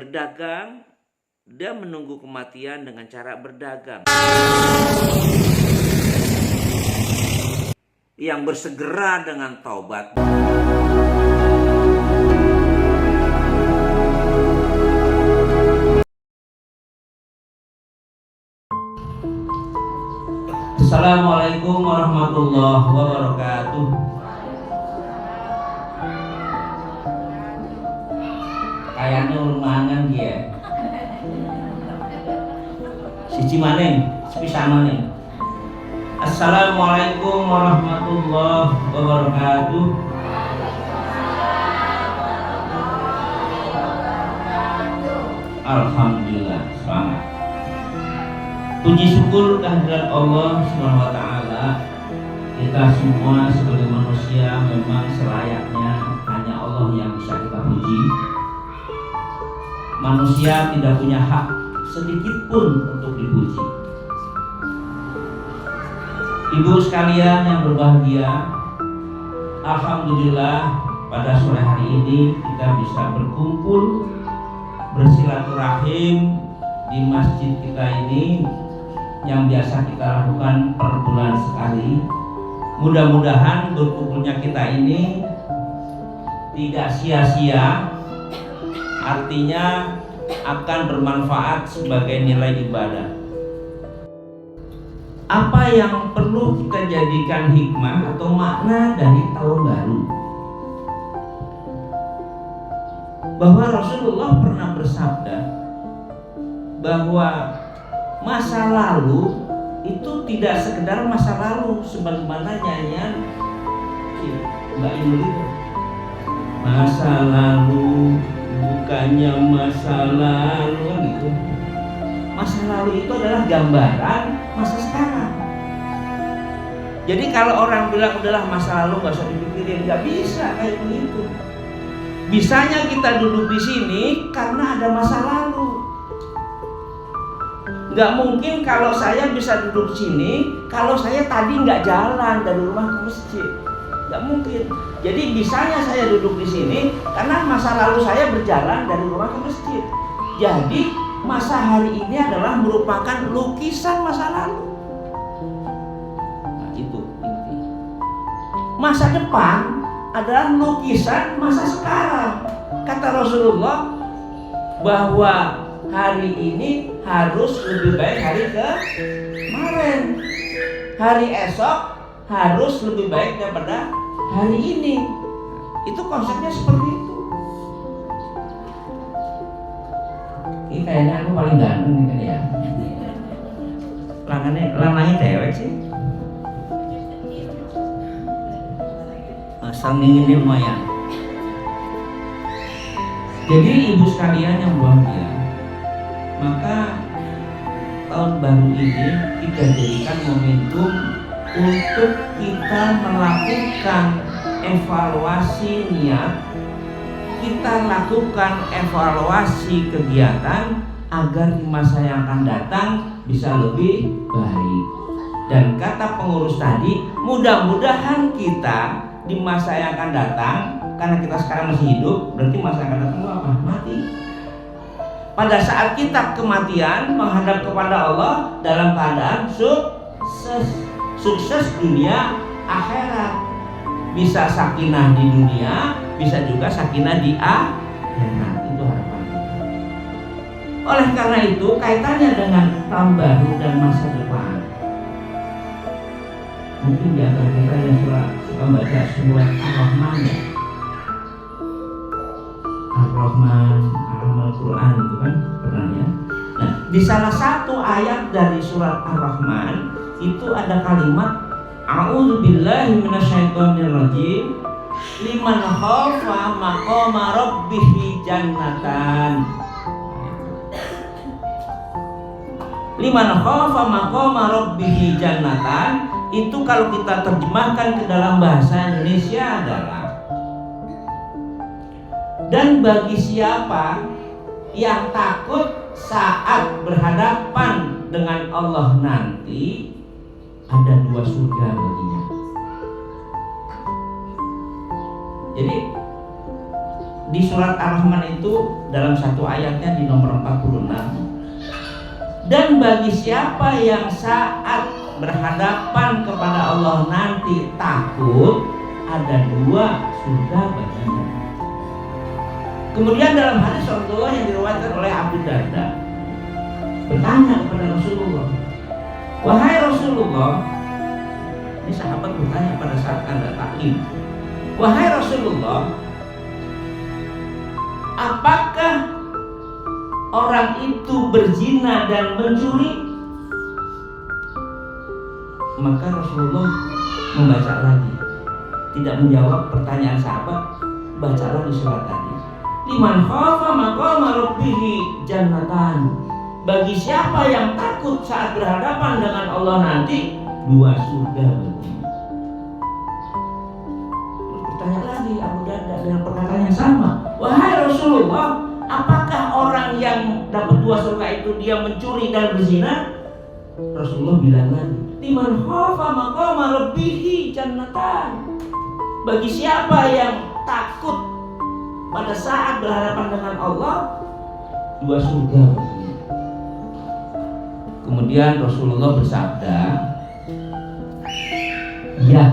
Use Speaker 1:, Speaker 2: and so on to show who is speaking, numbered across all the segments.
Speaker 1: berdagang dan menunggu kematian dengan cara berdagang. Yang bersegera dengan taubat. Assalamualaikum warahmatullahi wabarakatuh. Kayaknya rumangan dia. Siji maneh, sepisan maneh. Assalamualaikum warahmatullahi wabarakatuh. Alhamdulillah, semangat. Puji syukur kehadirat Allah Subhanahu wa taala. Kita semua sebagai manusia memang selayaknya hanya Allah yang bisa kita puji. Manusia tidak punya hak sedikit pun untuk dipuji. Ibu sekalian yang berbahagia, alhamdulillah pada sore hari ini kita bisa berkumpul bersilaturahim di masjid kita ini yang biasa kita lakukan per bulan sekali. Mudah-mudahan berkumpulnya kita ini tidak sia-sia, artinya akan bermanfaat sebagai nilai ibadah. Apa yang perlu kita jadikan hikmah atau makna dari tahun baru? Bahwa Rasulullah pernah bersabda bahwa masa lalu itu tidak sekedar masa lalu sebagaimana nyanyian Mbak Inul itu. Masa lalu bukannya masa lalu gitu. Masa lalu itu adalah gambaran masa sekarang. Jadi kalau orang bilang udahlah masa lalu nggak usah dipikirin, nggak bisa kayak begitu. Bisanya kita duduk di sini karena ada masa lalu. Nggak mungkin kalau saya bisa duduk sini kalau saya tadi nggak jalan dari rumah ke masjid, nggak mungkin. Jadi bisanya saya duduk di sini karena masa lalu saya berjalan dari rumah ke masjid. Jadi masa hari ini adalah merupakan lukisan masa lalu. Nah, itu inti. Masa depan adalah lukisan masa sekarang. Kata Rasulullah bahwa hari ini harus lebih baik hari kemarin. Hari esok harus lebih baik daripada hari ini. Itu konsepnya seperti itu. Ini kayaknya aku paling ganteng nih kan ya. Lanangnya cewek sih. Sang ini lumayan. Jadi ibu sekalian yang bahagia, maka tahun baru ini kita jadikan momentum untuk kita melakukan evaluasi niat, kita lakukan evaluasi kegiatan agar di masa yang akan datang bisa lebih baik. Dan kata pengurus tadi, mudah-mudahan kita di masa yang akan datang, karena kita sekarang masih hidup, berarti masa yang akan datang itu apa? Mati. Pada saat kita kematian menghadap kepada Allah dalam keadaan sukses dunia akhirat. Bisa sakinah di dunia, bisa juga sakinah di akhirat. Itu harapan. Oleh karena itu kaitannya dengan tahun baru dan masa depan. Mungkin di antara kita yang suka baca surat Ar-Rahman ya. Ar-Rahman, Al-Quran itu kan pernah ya. Nah, di salah satu ayat dari surat Ar-Rahman itu ada kalimat A'udzubillahi minasyaitonirrajim. Liman khafa maqama rabbih jannatan. Liman khafa maqama rabbih jannatan itu kalau kita terjemahkan ke dalam bahasa Indonesia adalah, dan bagi siapa yang takut saat berhadapan dengan Allah nanti, ada 2 surga baginya. Jadi di surat Ar-Rahman itu dalam satu ayatnya di nomor 46, dan bagi siapa yang saat berhadapan kepada Allah nanti takut, ada 2 surga baginya. Kemudian dalam hadis Rasulullah yang diriwayatkan oleh Abu Darda bertanya kepada Rasulullah, wahai Rasulullah, ini sahabat bertanya pada saat ada taklim, wahai Rasulullah, apakah orang itu berzina dan mencuri? Maka Rasulullah membaca lagi, tidak menjawab pertanyaan sahabat, baca lagi surat tadi. Liman khafa maqama rabbih jannatan. Bagi siapa yang takut saat berhadapan dengan Allah nanti, 2 surga baginya. Bertanya lagi Abu Darda dengan perkataan yang sama, wahai Rasulullah, apakah orang yang dapat 2 surga itu dia mencuri dan berzina? Rasulullah bilang lagi, liman khafa maqama rabbih jannatan. Bagi siapa yang takut pada saat berhadapan dengan Allah, 2 surga baginya. Kemudian Rasulullah bersabda, ya.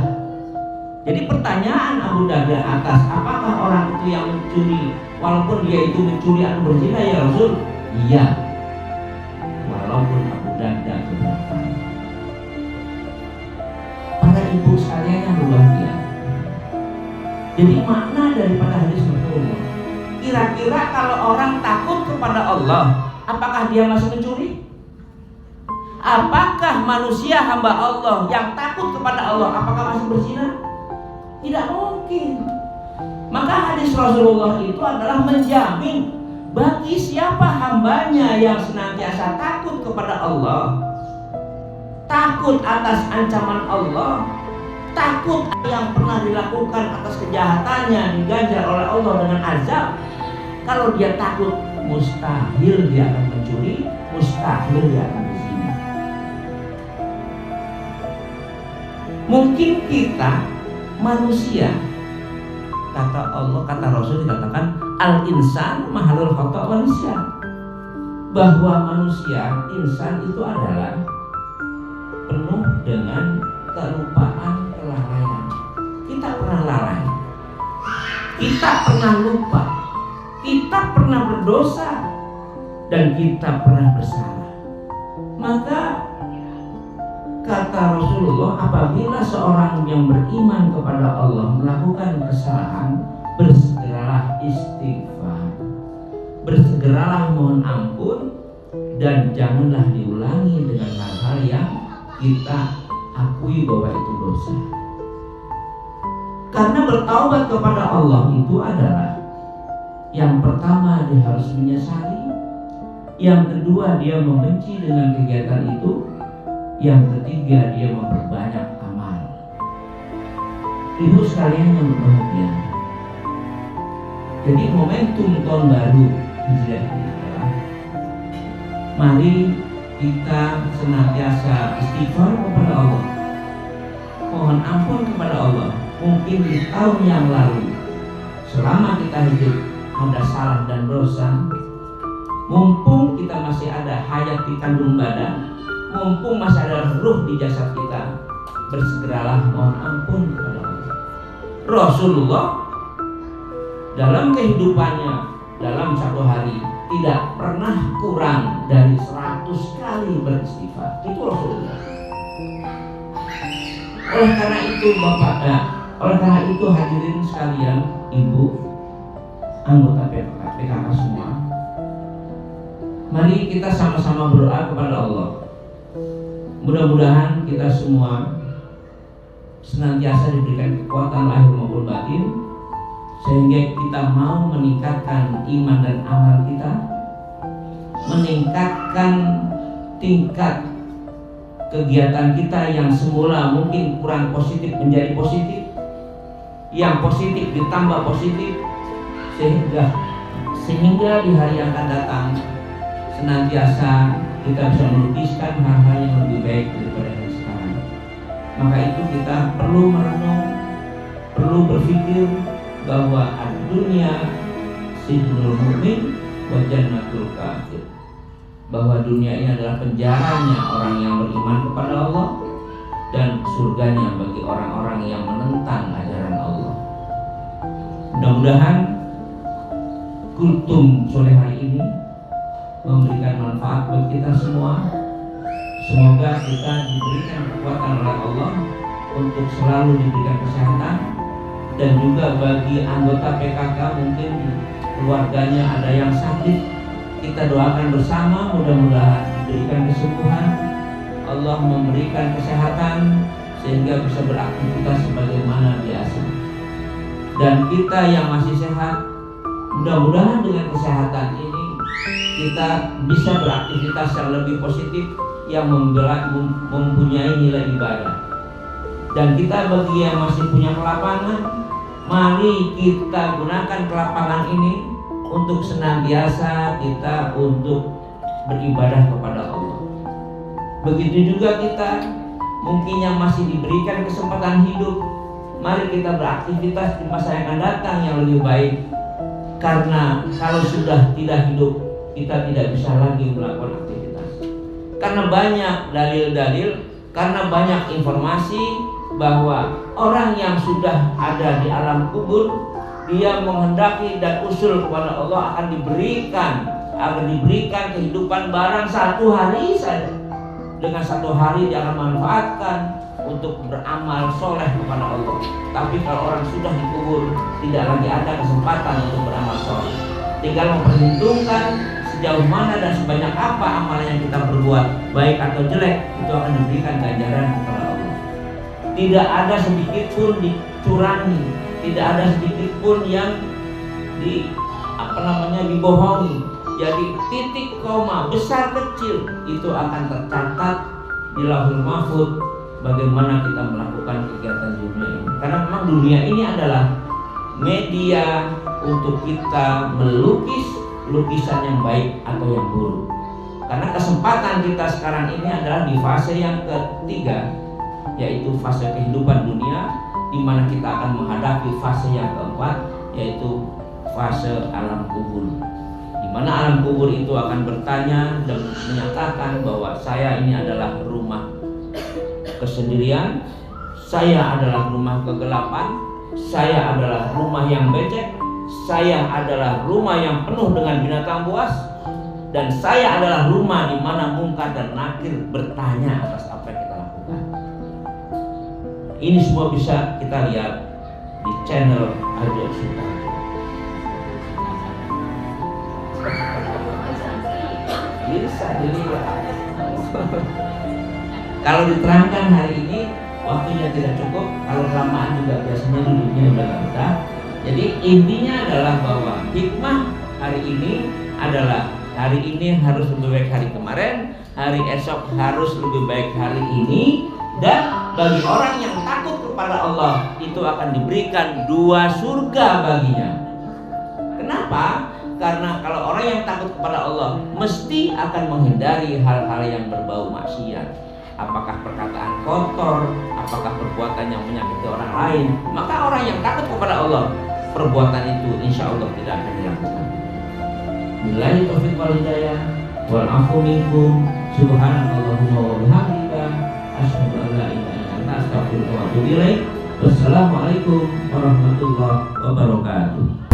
Speaker 1: Jadi pertanyaan Abu Darda atas apakah orang itu yang mencuri, walaupun dia itu mencuri atau berzina, ya Rasul? Iya. Walaupun Abu Darda keberatan. Para ibu sekalian yang berbahagia. Jadi makna daripada hadis Rasulullah, kira-kira kalau orang takut kepada Allah, apakah dia masih mencuri? Apakah manusia hamba Allah yang takut kepada Allah apakah masih berzina? Tidak mungkin. Maka hadis Rasulullah itu adalah menjamin bagi siapa hambanya yang senantiasa takut kepada Allah, takut atas ancaman Allah, takut yang pernah dilakukan atas kejahatannya diganjar oleh Allah dengan azab. Kalau dia takut, mustahil dia akan mencuri, mustahil dia akan berzina. Mungkin kita manusia, kata Allah, kata Rasul dikatakan al-insan mahalul khata' wal nisyan, bahwa manusia, insan itu adalah penuh dengan kelupaan, kelalaian. Kita pernah lalai, kita pernah lupa, kita pernah berdosa, dan kita pernah bersalah. Maka kata Rasulullah, apabila seorang yang beriman kepada Allah melakukan kesalahan, bersegeralah istighfar, bersegeralah mohon ampun, dan janganlah diulangi dengan hal-hal yang kita akui bahwa itu dosa. Karena bertaubat kepada Allah itu adalah, yang pertama dia harus menyesali, yang kedua dia membenci dengan kegiatan itu, yang ketiga dia memperbanyak amal. Ibu sekalian yang berbahagia, jadi momentum tahun baru Hijriah ini adalah, mari kita senantiasa istighfar kepada Allah, mohon ampun kepada Allah. Mungkin di tahun yang lalu selama kita hidup ada salah dan dosa, mumpung kita masih ada hayat di kandung badan, mumpung masih ada ruh di jasad kita, bersegeralah mohon ampun kepada Allah. Rasulullah dalam kehidupannya, dalam satu hari tidak pernah kurang dari 100 kali beristighfar. Itu Rasulullah. Oleh karena itu oleh karena itu hadirin sekalian, ibu, anggota PKK semua, mari kita sama-sama berdoa kepada Allah. Mudah-mudahan kita semua senantiasa diberikan kekuatan lahir maupun batin, sehingga kita mau meningkatkan iman dan amal kita, meningkatkan tingkat kegiatan kita yang semula mungkin kurang positif menjadi positif, yang positif ditambah positif, sehingga di hari yang akan datang senantiasa kita bisa melukiskan hal-hal yang lebih baik daripada yang sekarang. Maka itu kita perlu merenung, perlu berpikir bahwa dunia sijnul mu'min wa jannatul kafir, bahwa dunia ini adalah penjaranya orang yang beriman kepada Allah dan surganya bagi orang-orang yang menentang ajaran Allah. Mudah-mudahan kultum sore hari ini memberikan manfaat bagi kita semua. Semoga kita diberikan kekuatan oleh Allah untuk selalu diberikan kesehatan, dan juga bagi anggota PKK mungkin keluarganya ada yang sakit, kita doakan bersama mudah-mudahan diberikan kesembuhan, Allah memberikan kesehatan sehingga bisa beraktivitas sebagaimana biasa. Dan kita yang masih sehat, mudah-mudahan dengan kesehatan ini kita bisa beraktivitas yang lebih positif, yang mempunyai nilai ibadah. Dan kita bagi yang masih punya kelapangan, mari kita gunakan kelapangan ini untuk senantiasa kita untuk beribadah kepada Allah. Begitu juga kita mungkin yang masih diberikan kesempatan hidup, mari kita beraktivitas di masa yang akan datang yang lebih baik. Karena kalau sudah tidak hidup, kita tidak bisa lagi melakukan aktivitas. Karena banyak dalil-dalil, karena banyak informasi bahwa orang yang sudah ada di alam kubur, dia menghendaki dan usul kepada Allah akan diberikan kehidupan barang 1 hari saja. Dengan 1 hari dia akan manfaatkan untuk beramal soleh kepada Allah. Tapi kalau orang sudah dikubur, tidak lagi ada kesempatan untuk beramal soleh. Tinggal memperhitungkan sejauh mana dan sebanyak apa amalan yang kita perbuat, baik atau jelek, itu akan diberikan ganjaran kepada Allah. Tidak ada sedikit pun dicurangi, tidak ada sedikit pun yang dibohongi. Jadi titik koma besar kecil itu akan tercatat di Lauhul Mahfuz bagaimana kita melakukan kegiatan dunia ini. Karena memang dunia ini adalah media untuk kita melukis lukisan yang baik atau yang buruk. Karena kesempatan kita sekarang ini adalah di fase yang ketiga, yaitu fase kehidupan dunia, di mana kita akan menghadapi fase yang keempat, yaitu fase alam kubur. Di mana alam kubur itu akan bertanya dan menyatakan bahwa saya ini adalah rumah kesendirian, saya adalah rumah kegelapan, saya adalah rumah yang becek, saya adalah rumah yang penuh dengan binatang buas, dan saya adalah rumah di mana Munkar dan Nakir bertanya atas apa yang kita lakukan. Ini semua bisa kita lihat di channel Ajo Sultan. Bisa dilihat. Kalau diterangkan hari ini waktunya tidak cukup, kalau kelamaan juga biasanya duduknya udah gak betah. Jadi intinya adalah bahwa hikmah hari ini adalah hari ini harus lebih baik hari kemarin, hari esok harus lebih baik hari ini, dan bagi orang yang takut kepada Allah itu akan diberikan 2 surga baginya. Kenapa? Karena kalau orang yang takut kepada Allah mesti akan menghindari hal-hal yang berbau maksiat. Apakah perkataan kotor, apakah perbuatan yang menyakiti orang lain, maka orang yang takut kepada Allah, perbuatan itu insya Allah tidak akan dilakukan. Billahi taufiq wal hidayah, wal afu minkum, subhanallahumma wa bihamdika, asyhadu an la ilaha illa anta, astaghfiruka wa atubu ilaik. Wassalamualaikum warahmatullahi wabarakatuh.